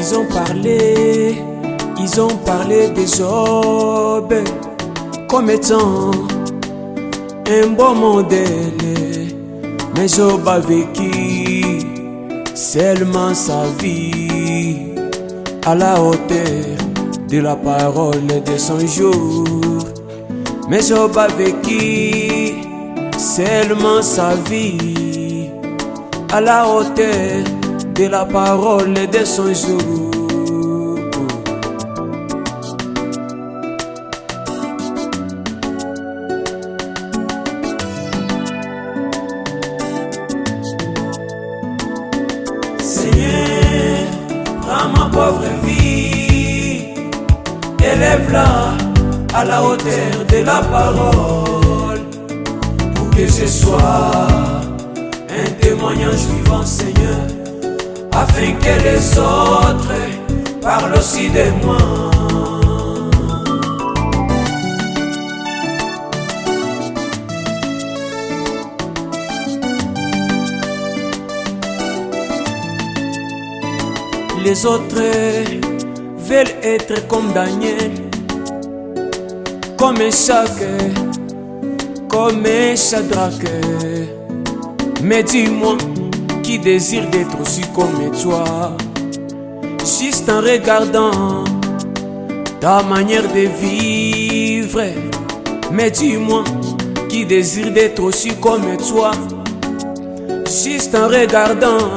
Ils ont parlé de Job comme étant un bon modèle, mais Job a vécu seulement sa vie à la hauteur de la parole de son jour. Mais Job a vécu seulement sa vie à la hauteur de la parole de son jour. Seigneur, prends ma pauvre vie, élève-la à la hauteur de la parole, pour que je sois un témoignage vivant, Seigneur, afin que les autres parlent aussi de moi. Les autres veulent être comme Daniel, comme Meshach, comme Shadrach. Mais dis-moi, qui désire d'être aussi comme toi? Juste en regardant ta manière de vivre. Mais dis-moi, qui désire d'être aussi comme toi? Juste en regardant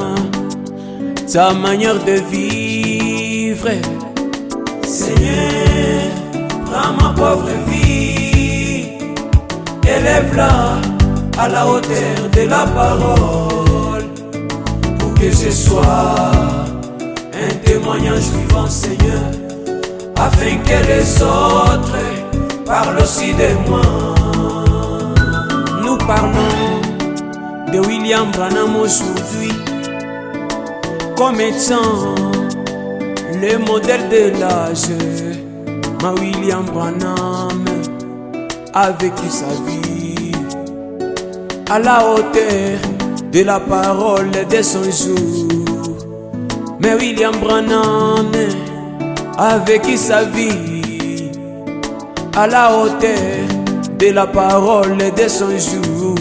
ta manière de vivre. Seigneur, prends ma pauvre vie, élève-la à la hauteur de la parole, pour que je sois un témoignage vivant, Seigneur, afin que les autres parlent aussi de moi. Nous parlons de William Branham aujourd'hui comme étant le modèle de l'âge. Mais William Branham a vécu sa vie à la hauteur de la parole de son jour. Mais William Branham a vécu sa vie à la hauteur de la parole de son jour.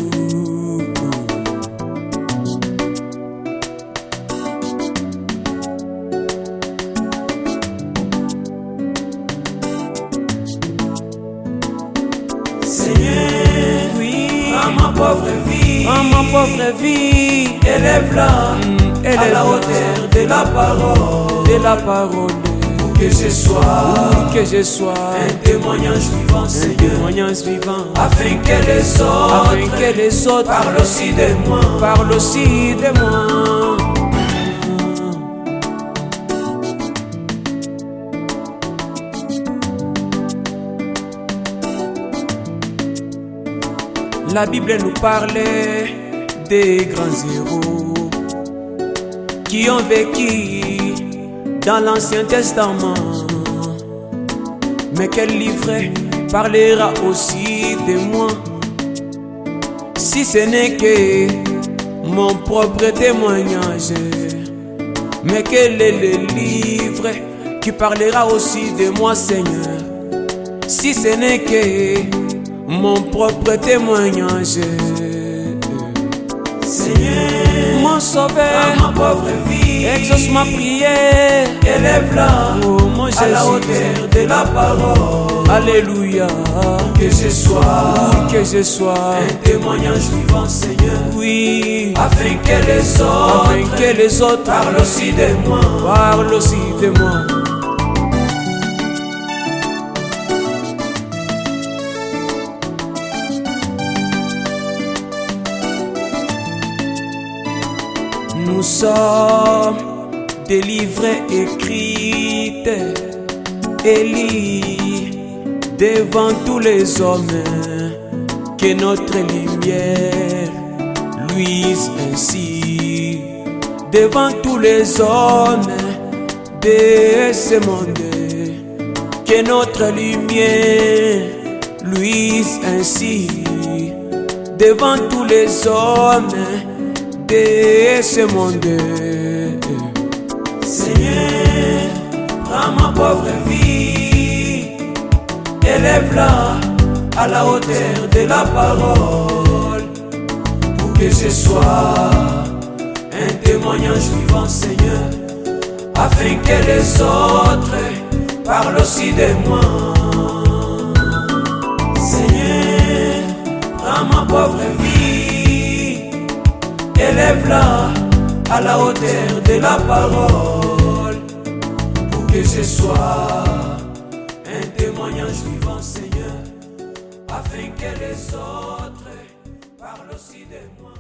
Seigneur, oui, prends ma pauvre vie, élève-la à la hauteur de la parole, pour que je sois un témoignage vivant, Seigneur, afin que les autres parlent aussi de moi. La Bible nous parlait des grands héros qui ont vécu dans l'Ancien Testament. Mais quel livre parlera aussi de moi, si ce n'est que mon propre témoignage? Mais quel est le livre qui parlera aussi de moi, Seigneur, si ce n'est que mon propre témoignage? Seigneur, mon sauveur, ma pauvre vie, exauce ma prière, élève-la à la hauteur de la parole. Alléluia, que je sois un témoignage vivant, Seigneur, oui, afin que les autres parlent aussi de moi. Nous sommes des livres écrits et lits devant tous les hommes, que notre lumière luise ainsi devant tous les hommes de ce monde, que notre lumière luise ainsi devant tous les hommes de ce monde. Seigneur, élève-la à la hauteur de la parole, pour que je sois un témoignage vivant, Seigneur, afin que les autres parlent aussi de moi. Seigneur, prends ma pauvre vie, élève-la à la hauteur de la parole, pour que je sois un témoignage vivant, Seigneur, afin que les autres parlent aussi de moi.